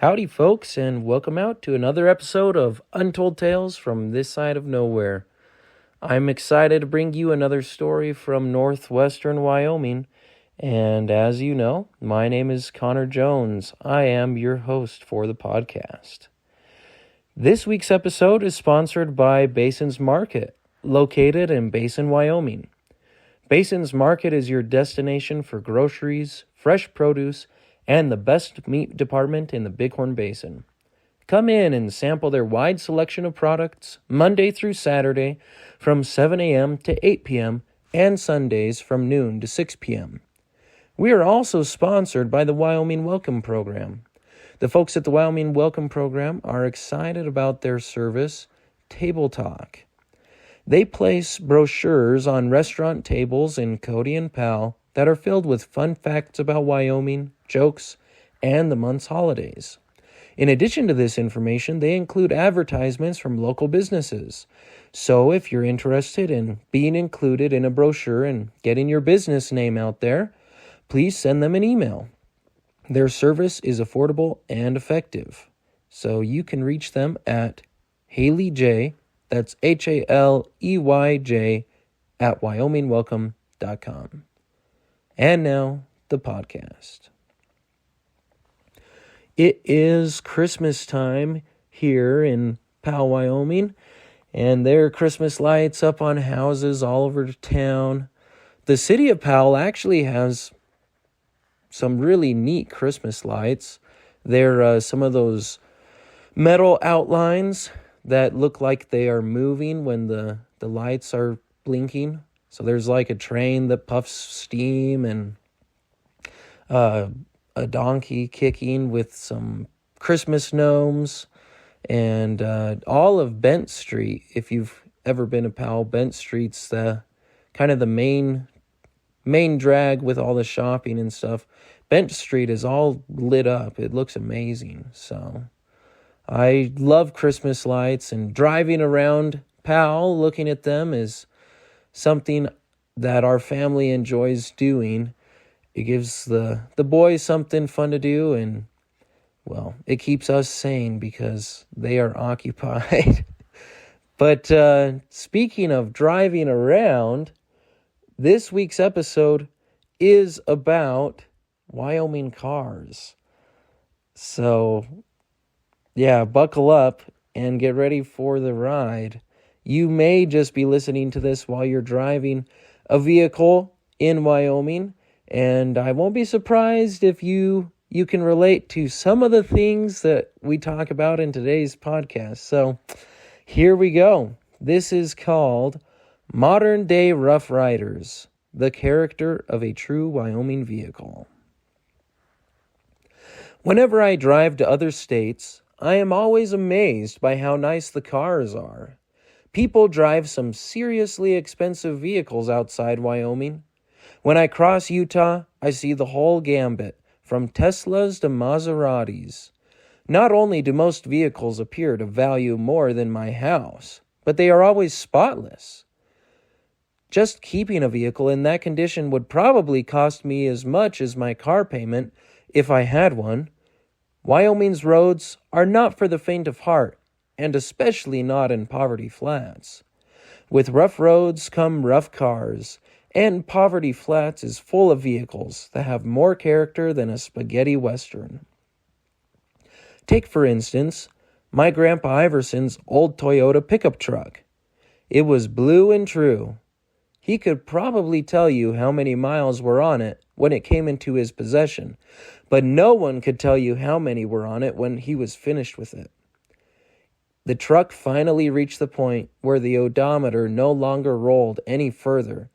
Howdy, folks, and welcome out to another episode of Untold Tales from this side of nowhere. I'm excited to bring you another story from northwestern Wyoming, and as you know, my name is Connor Jones. I am your host for the podcast. This week's episode is sponsored by Basins Market, located in Basin, Wyoming. Basins Market is your destination for groceries, fresh produce, and the best meat department in the Bighorn Basin. Come in and sample their wide selection of products Monday through Saturday from 7 a.m. to 8 p.m. and Sundays from noon to 6 p.m. We are also sponsored by the Wyoming Welcome Program. The folks at the Wyoming Welcome Program are excited about their service, Table Talk. They place brochures on restaurant tables in Cody and Powell that are filled with fun facts about Wyoming, jokes, and the month's holidays. In addition to this information, they include advertisements from local businesses. So if you're interested in being included in a brochure and getting your business name out there, please send them an email. Their service is affordable and effective. So you can reach them at HaleyJ, that's HALEYJ, at WyomingWelcome.com. And now, the podcast. It is Christmas time here in Powell, Wyoming, and there are Christmas lights up on houses all over town. The city of Powell actually has some really neat Christmas lights. They're some of those metal outlines that look like they are moving when the lights are blinking. So there's like a train that puffs steam and a donkey kicking with some Christmas gnomes and all of Bent Street. If you've ever been to Powell, Bent Street's the kind of the main drag with all the shopping and stuff. Bent Street is all lit up. It looks amazing. So I love Christmas lights, and driving around Powell looking at them is something that our family enjoys doing. It gives the boys something fun to do, and, well, it keeps us sane because they are occupied. But speaking of driving around, this week's episode is about Wyoming cars. So, yeah, buckle up and get ready for the ride. You may just be listening to this while you're driving a vehicle in Wyoming, and I won't be surprised if you can relate to some of the things that we talk about in today's podcast. So here we go. This is called Modern Day Rough Riders, the character of a true Wyoming vehicle. Whenever I drive to other states, I am always amazed by how nice the cars are. People drive some seriously expensive vehicles outside Wyoming. When I cross Utah, I see the whole gambit, from Teslas to Maseratis. Not only do most vehicles appear to value more than my house, but they are always spotless. Just keeping a vehicle in that condition would probably cost me as much as my car payment if I had one. Wyoming's roads are not for the faint of heart, and especially not in Poverty Flats. With rough roads come rough cars, and Poverty Flats is full of vehicles that have more character than a spaghetti western. Take, for instance, my Grandpa Iverson's old Toyota pickup truck. It was blue and true. He could probably tell you how many miles were on it when it came into his possession, but no one could tell you how many were on it when he was finished with it. The truck finally reached the point where the odometer no longer rolled any further,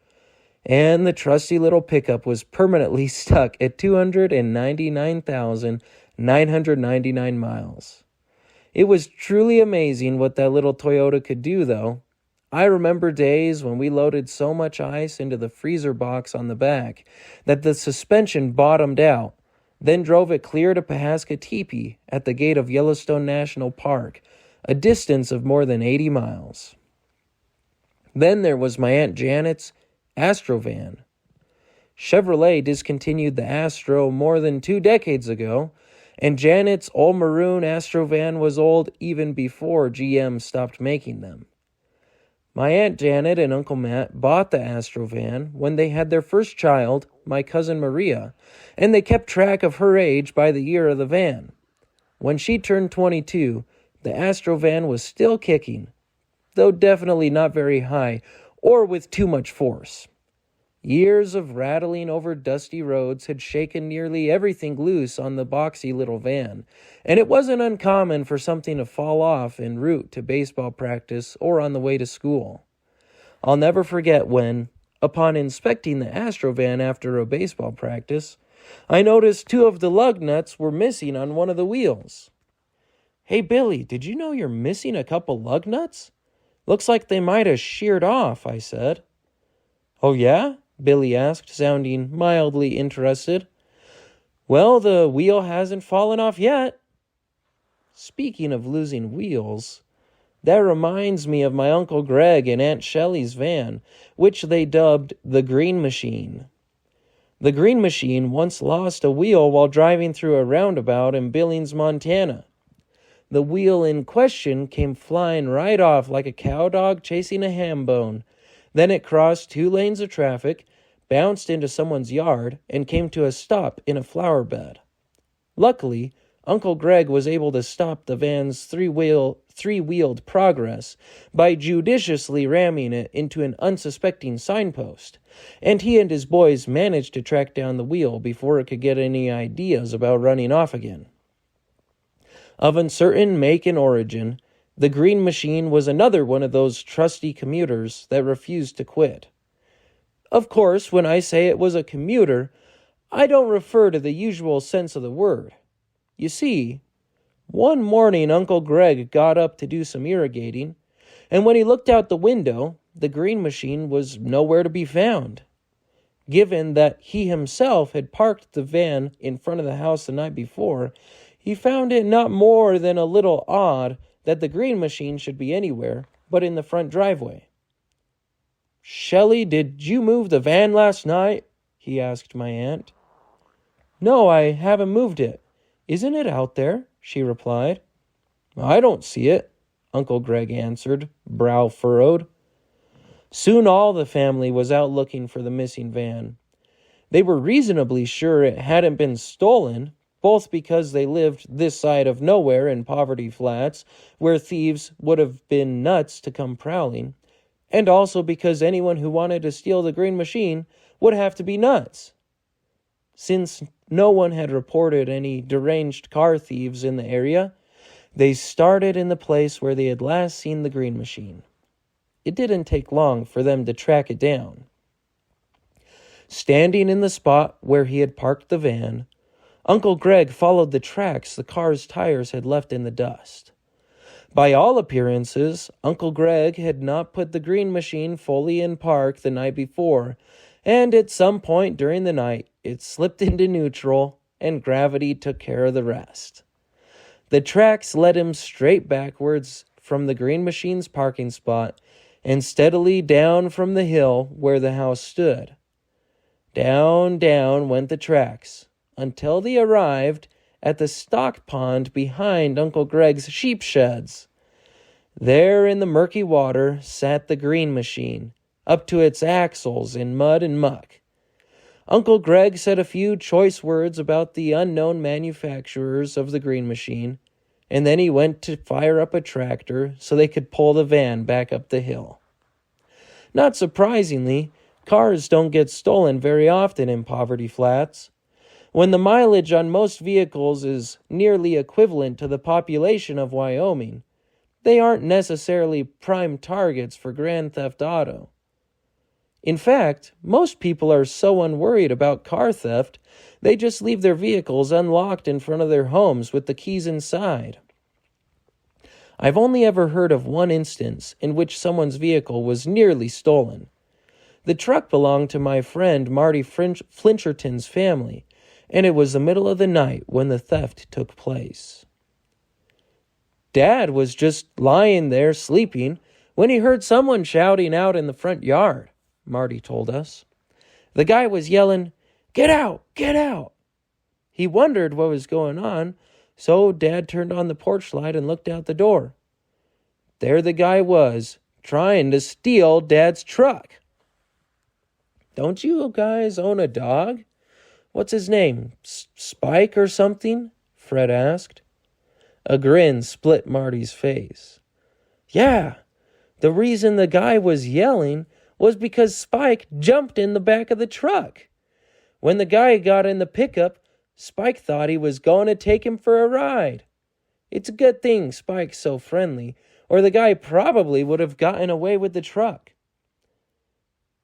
and the trusty little pickup was permanently stuck at 299,999 miles. It was truly amazing what that little Toyota could do, though. I remember days when we loaded so much ice into the freezer box on the back that the suspension bottomed out, then drove it clear to Pahaska Teepee at the gate of Yellowstone National Park, a distance of more than 80 miles. Then there was my Aunt Janet's Astrovan. Chevrolet discontinued the Astro more than 2 decades ago, And Janet's old maroon Astrovan was old even before GM stopped making them. My Aunt Janet and Uncle Matt bought the Astrovan when they had their first child, my cousin Maria, and they kept track of her age by the year of the van. When she turned 22, the Astrovan was still kicking, though definitely not very high or with too much force. Years of rattling over dusty roads had shaken nearly everything loose on the boxy little van, and it wasn't uncommon for something to fall off en route to baseball practice or on the way to school. I'll never forget when, upon inspecting the Astrovan after a baseball practice, I noticed 2 of the lug nuts were missing on one of the wheels. "Hey, Billy, did you know you're missing a couple lug nuts? Looks like they might have sheared off," I said. "Oh, yeah?" Billy asked, sounding mildly interested. "Well, the wheel hasn't fallen off yet." Speaking of losing wheels, that reminds me of my Uncle Greg and Aunt Shelley's van, which they dubbed the Green Machine. The Green Machine once lost a wheel while driving through a roundabout in Billings, Montana. The wheel in question came flying right off like a cowdog chasing a ham bone. Then it crossed 2 lanes of traffic, bounced into someone's yard, and came to a stop in a flower bed. Luckily, Uncle Greg was able to stop the van's three-wheeled progress by judiciously ramming it into an unsuspecting signpost, and he and his boys managed to track down the wheel before it could get any ideas about running off again. Of uncertain make and origin, the Green Machine was another one of those trusty commuters that refused to quit. Of course, when I say it was a commuter, I don't refer to the usual sense of the word. You see, one morning Uncle Greg got up to do some irrigating, and when he looked out the window, the Green Machine was nowhere to be found. Given that he himself had parked the van in front of the house the night before, he found it not more than a little odd that the Green Machine should be anywhere but in the front driveway. "Shelley, did you move the van last night?" he asked my aunt. "No, I haven't moved it. Isn't it out there?" she replied. "I don't see it," Uncle Greg answered, brow furrowed. Soon all the family was out looking for the missing van. They were reasonably sure it hadn't been stolen, both because they lived this side of nowhere in Poverty Flats, where thieves would have been nuts to come prowling, and also because anyone who wanted to steal the Green Machine would have to be nuts. Since no one had reported any deranged car thieves in the area, they started in the place where they had last seen the Green Machine. It didn't take long for them to track it down. Standing in the spot where he had parked the van, Uncle Greg followed the tracks the car's tires had left in the dust. By all appearances, Uncle Greg had not put the Green Machine fully in park the night before, and at some point during the night, it slipped into neutral, and gravity took care of the rest. The tracks led him straight backwards from the Green Machine's parking spot and steadily down from the hill where the house stood. Down, down went the tracks, until they arrived at the stock pond behind Uncle Greg's sheep sheds. There in the murky water sat the Green Machine, up to its axles in mud and muck. Uncle Greg said a few choice words about the unknown manufacturers of the Green Machine, and then he went to fire up a tractor so they could pull the van back up the hill. Not surprisingly, cars don't get stolen very often in Poverty Flats. When the mileage on most vehicles is nearly equivalent to the population of Wyoming, they aren't necessarily prime targets for grand theft auto. In fact, most people are so unworried about car theft, they just leave their vehicles unlocked in front of their homes with the keys inside. I've only ever heard of one instance in which someone's vehicle was nearly stolen. The truck belonged to my friend Marty Flincherton's family, and it was the middle of the night when the theft took place. Dad was just lying there sleeping when he heard someone shouting out in the front yard, Marty told us. The guy was yelling, "Get out! Get out!" He wondered what was going on, so Dad turned on the porch light and looked out the door. There the guy was, trying to steal Dad's truck. Don't you guys own a dog? What's his name? Spike or something? Fred asked. A grin split Marty's face. Yeah, the reason the guy was yelling was because Spike jumped in the back of the truck. When the guy got in the pickup, Spike thought he was going to take him for a ride. It's a good thing Spike's so friendly, or the guy probably would have gotten away with the truck.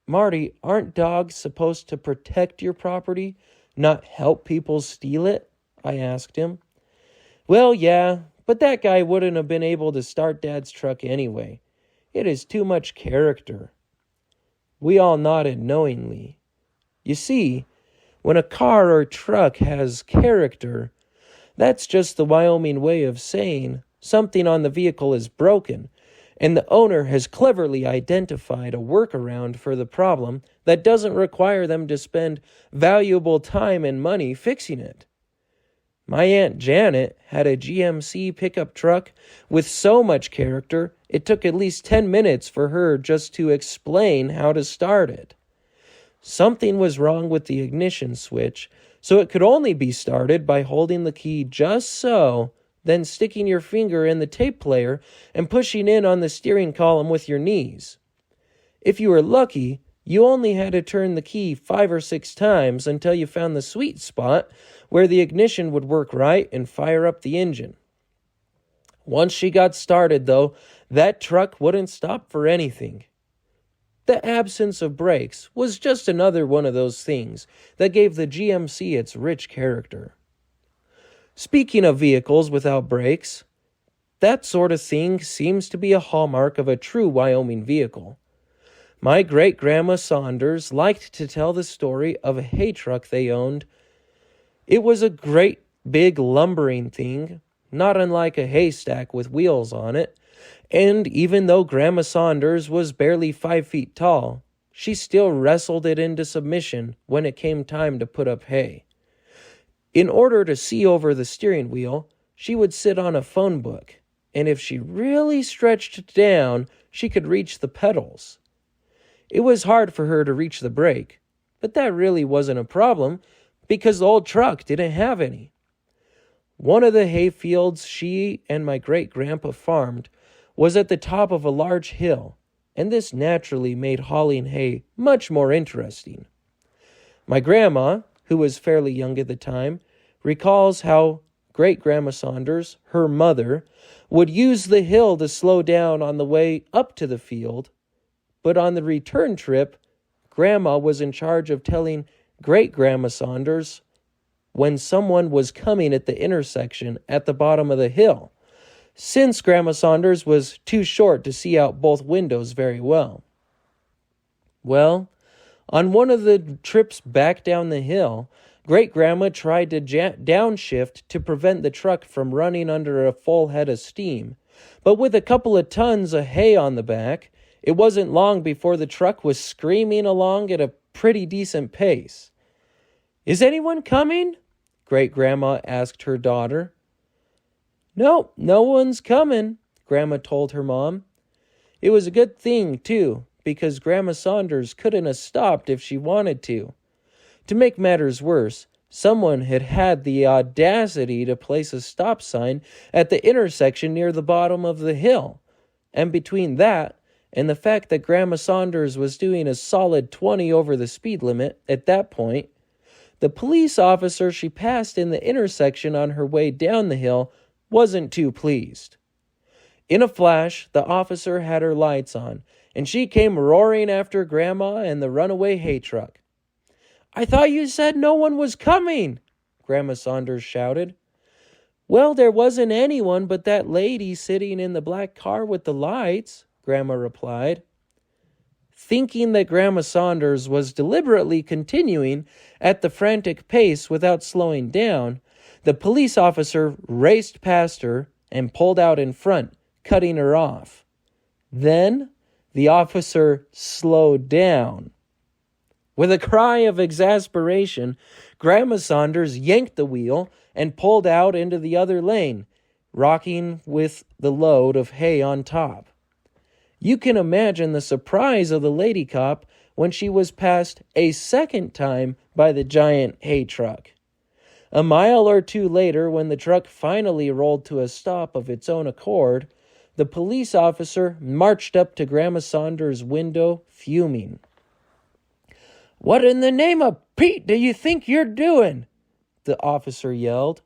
Marty, aren't dogs supposed to protect your property, not help people steal it? I asked him. Well, yeah, but that guy wouldn't have been able to start Dad's truck anyway. It is too much character. We all nodded knowingly. You see, when a car or truck has character, that's just the Wyoming way of saying something on the vehicle is broken, and the owner has cleverly identified a workaround for the problem that doesn't require them to spend valuable time and money fixing it. My Aunt Janet had a GMC pickup truck with so much character, it took at least 10 minutes for her just to explain how to start it. Something was wrong with the ignition switch, so it could only be started by holding the key just so, then sticking your finger in the tape player and pushing in on the steering column with your knees. If you were lucky, you only had to turn the key 5 or 6 times until you found the sweet spot where the ignition would work right and fire up the engine. Once she got started, though, that truck wouldn't stop for anything. The absence of brakes was just another one of those things that gave the GMC its rich character. Speaking of vehicles without brakes, that sort of thing seems to be a hallmark of a true Wyoming vehicle. My great-grandma Saunders liked to tell the story of a hay truck they owned. It was a great big lumbering thing, not unlike a haystack with wheels on it, and even though Grandma Saunders was barely 5 feet tall, she still wrestled it into submission when it came time to put up hay. In order to see over the steering wheel, she would sit on a phone book, and if she really stretched down, she could reach the pedals. It was hard for her to reach the brake, but that really wasn't a problem because the old truck didn't have any. One of the hay fields she and my great-grandpa farmed was at the top of a large hill, and this naturally made hauling hay much more interesting. My grandma, who was fairly young at the time, recalls how great-grandma Saunders, her mother, would use the hill to slow down on the way up to the field, but on the return trip, Grandma was in charge of telling great-grandma Saunders when someone was coming at the intersection at the bottom of the hill, since Grandma Saunders was too short to see out both windows very well. Well, on one of the trips back down the hill, Great-Grandma tried to downshift to prevent the truck from running under a full head of steam, but with a couple of tons of hay on the back, it wasn't long before the truck was screaming along at a pretty decent pace. "Is anyone coming?" Great-Grandma asked her daughter. "No, no one's coming," Grandma told her mom. It was a good thing, too, because Grandma Saunders couldn't have stopped if she wanted to. To make matters worse, someone had had the audacity to place a stop sign at the intersection near the bottom of the hill, and between that and the fact that Grandma Saunders was doing a solid 20 over the speed limit at that point, the police officer she passed in the intersection on her way down the hill wasn't too pleased. In a flash, the officer had her lights on, and she came roaring after Grandma and the runaway hay truck. "I thought you said no one was coming," Grandma Saunders shouted. "Well, there wasn't anyone but that lady sitting in the black car with the lights," Grandma replied. Thinking that Grandma Saunders was deliberately continuing at the frantic pace without slowing down, the police officer raced past her and pulled out in front, cutting her off. Then the officer slowed down. With a cry of exasperation, Grandma Saunders yanked the wheel and pulled out into the other lane, rocking with the load of hay on top. You can imagine the surprise of the lady cop when she was passed a second time by the giant hay truck. A mile or two later, when the truck finally rolled to a stop of its own accord, the police officer marched up to Grandma Saunders' window, fuming. "What in the name of Pete do you think you're doing?" the officer yelled.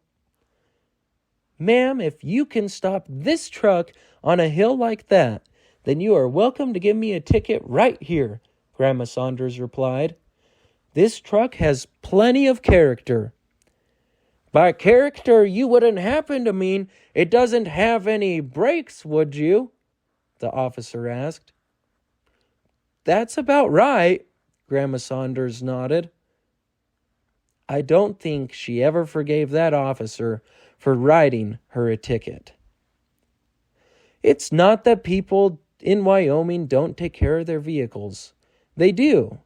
"Ma'am, if you can stop this truck on a hill like that, then you are welcome to give me a ticket right here," Grandma Saunders replied. "This truck has plenty of character." "By character, you wouldn't happen to mean it doesn't have any brakes, would you?" the officer asked. "That's about right," Grandma Saunders nodded. I don't think she ever forgave that officer for writing her a ticket. It's not that people in Wyoming don't take care of their vehicles. They do.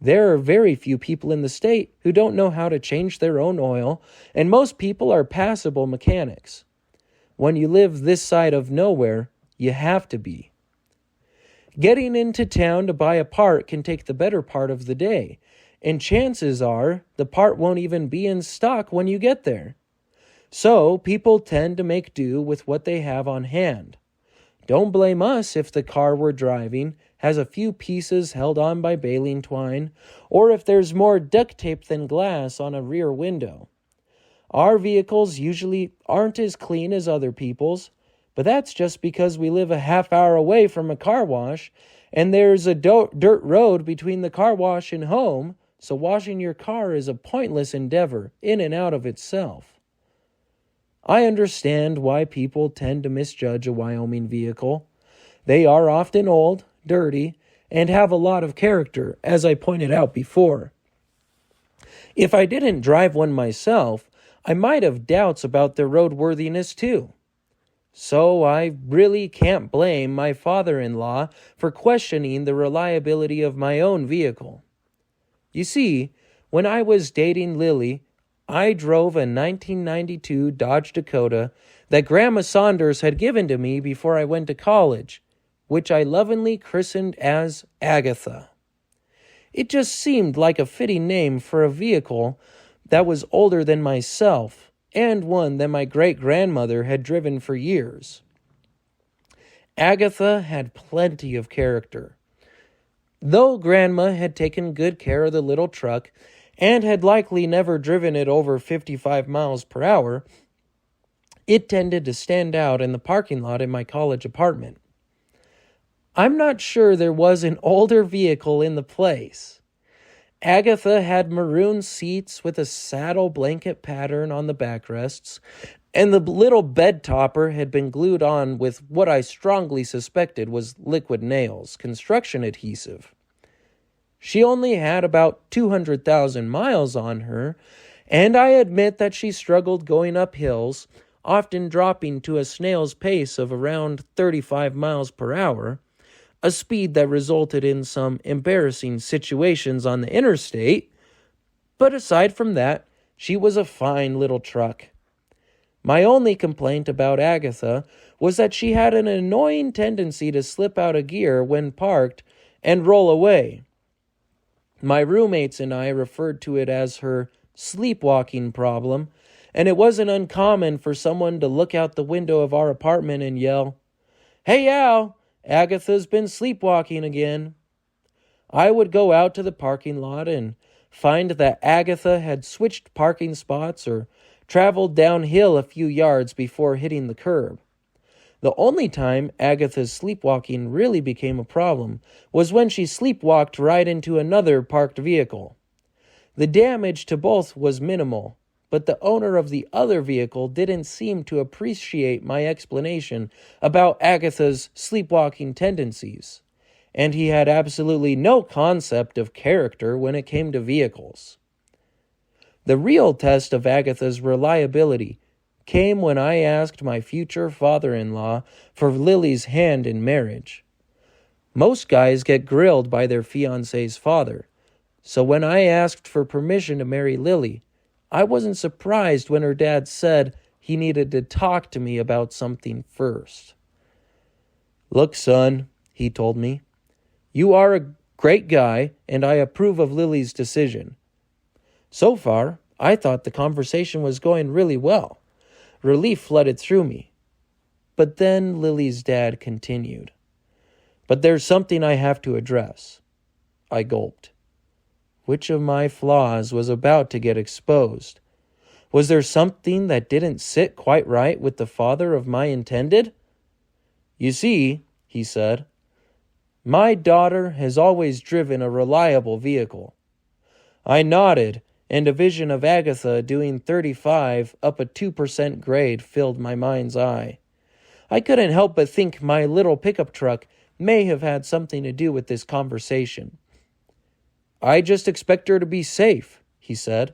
There are very few people in the state who don't know how to change their own oil, and most people are passable mechanics. When you live this side of nowhere, you have to be. Getting into town to buy a part can take the better part of the day, and chances are the part won't even be in stock when you get there. So people tend to make do with what they have on hand. Don't blame us if the car we're driving has a few pieces held on by baling twine, or if there's more duct tape than glass on a rear window. Our vehicles usually aren't as clean as other people's, but that's just because we live a half hour away from a car wash, and there's a dirt road between the car wash and home, so washing your car is a pointless endeavor in and out of itself. I understand why people tend to misjudge a Wyoming vehicle. They are often old, dirty, and have a lot of character, as I pointed out before. If I didn't drive one myself, I might have doubts about their roadworthiness too. So I really can't blame my father-in-law for questioning the reliability of my own vehicle. You see, when I was dating Lily, I drove a 1992 Dodge Dakota that Grandma Saunders had given to me before I went to college, which I lovingly christened as Agatha. It just seemed like a fitting name for a vehicle that was older than myself, and one that my great-grandmother had driven for years. Agatha had plenty of character. Though Grandma had taken good care of the little truck and had likely never driven it over 55 miles per hour, it tended to stand out in the parking lot in my college apartment. I'm not sure there was an older vehicle in the place. Agatha had maroon seats with a saddle blanket pattern on the backrests, and the little bed topper had been glued on with what I strongly suspected was liquid nails, construction adhesive. She only had about 200,000 miles on her, and I admit that she struggled going up hills, often dropping to a snail's pace of around 35 miles per hour, a speed that resulted in some embarrassing situations on the interstate, but aside from that, she was a fine little truck. My only complaint about Agatha was that she had an annoying tendency to slip out of gear when parked and roll away. My roommates and I referred to it as her sleepwalking problem, and it wasn't uncommon for someone to look out the window of our apartment and yell, "Hey, Al, Agatha's been sleepwalking again." I would go out to the parking lot and find that Agatha had switched parking spots or traveled downhill a few yards before hitting the curb. The only time Agatha's sleepwalking really became a problem was when she sleepwalked right into another parked vehicle. The damage to both was minimal, but the owner of the other vehicle didn't seem to appreciate my explanation about Agatha's sleepwalking tendencies, and he had absolutely no concept of character when it came to vehicles. The real test of Agatha's reliability came when I asked my future father-in-law for Lily's hand in marriage. Most guys get grilled by their fiancé's father, So when I asked for permission to marry Lily, I wasn't surprised when her dad said he needed to talk to me about something first. Look, son, he told me, you are a great guy, and I approve of Lily's decision. So far, I thought the conversation was going really well. Relief flooded through me. But then Lily's dad continued. But there's something I have to address. I gulped. Which of my flaws was about to get exposed? Was there something that didn't sit quite right with the father of my intended? You see, he said, my daughter has always driven a reliable vehicle. I nodded, and a vision of Agatha doing 35 up a 2% grade filled my mind's eye. I couldn't help but think my little pickup truck may have had something to do with this conversation. I just expect her to be safe, he said.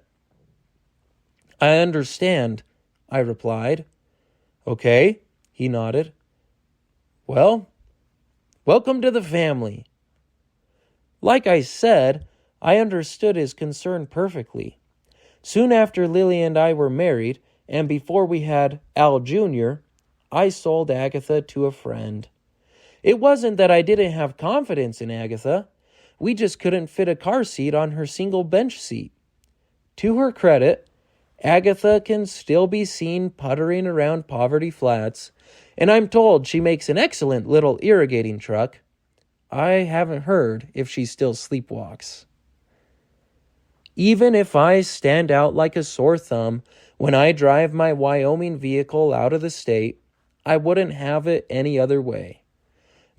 I understand, I replied. Okay, he nodded. Well, welcome to the family. Like I said, I understood his concern perfectly. Soon after Lily and I were married, and before we had Al Jr., I sold Agatha to a friend. It wasn't that I didn't have confidence in Agatha. We just couldn't fit a car seat on her single bench seat. To her credit, Agatha can still be seen puttering around Poverty Flats, and I'm told she makes an excellent little irrigating truck. I haven't heard if she still sleepwalks. Even if I stand out like a sore thumb when I drive my Wyoming vehicle out of the state, I wouldn't have it any other way.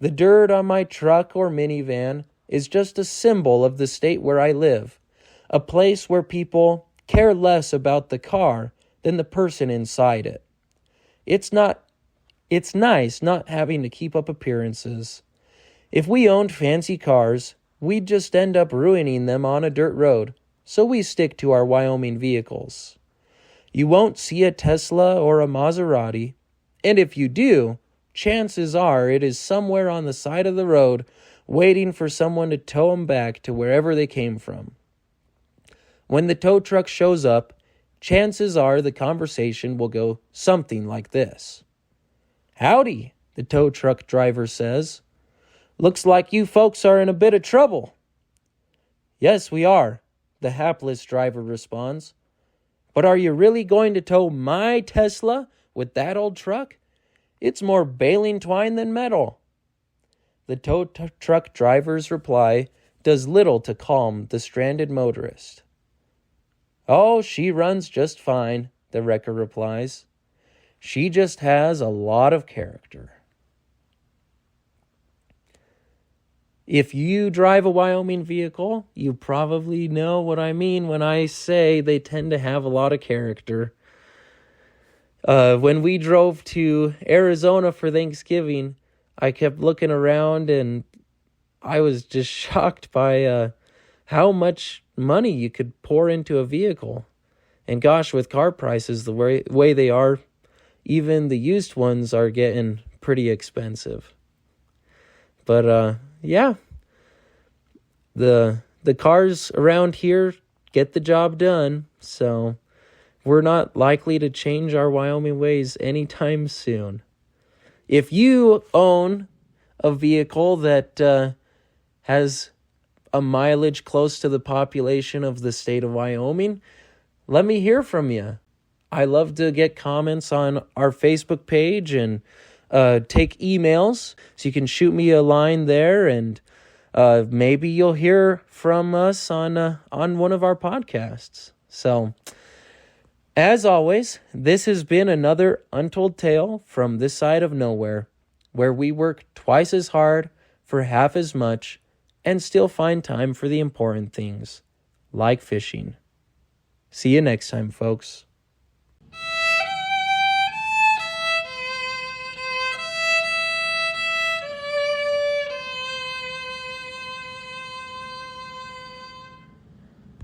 The dirt on my truck or minivan is just a symbol of the state where I live, a place where people care less about the car than the person inside it. It's nice not having to keep up appearances. If we owned fancy cars, we'd just end up ruining them on a dirt road, so we stick to our Wyoming vehicles. You won't see a Tesla or a Maserati, and if you do, chances are it is somewhere on the side of the road waiting for someone to tow them back to wherever they came from. When the tow truck shows up, chances are the conversation will go something like this. Howdy, the tow truck driver says. Looks like you folks are in a bit of trouble. Yes, we are, the hapless driver responds. But are you really going to tow my Tesla with that old truck? It's more baling twine than metal. The tow truck driver's reply does little to calm the stranded motorist. Oh, she runs just fine, the wrecker replies. She just has a lot of character. If you drive a Wyoming vehicle, you probably know what I mean when I say they tend to have a lot of character. When we drove to Arizona for Thanksgiving, I kept looking around and I was just shocked by how much money you could pour into a vehicle. And gosh, with car prices the way they are, even the used ones are getting pretty expensive. But yeah, the cars around here get the job done, so we're not likely to change our Wyoming ways anytime soon. If you own a vehicle that has a mileage close to the population of the state of Wyoming, let me hear from you. I love to get comments on our Facebook page and take emails, so you can shoot me a line there, and maybe you'll hear from us on one of our podcasts. So, as always, this has been another Untold Tale from this side of nowhere, where we work twice as hard for half as much and still find time for the important things, like fishing. See you next time, folks.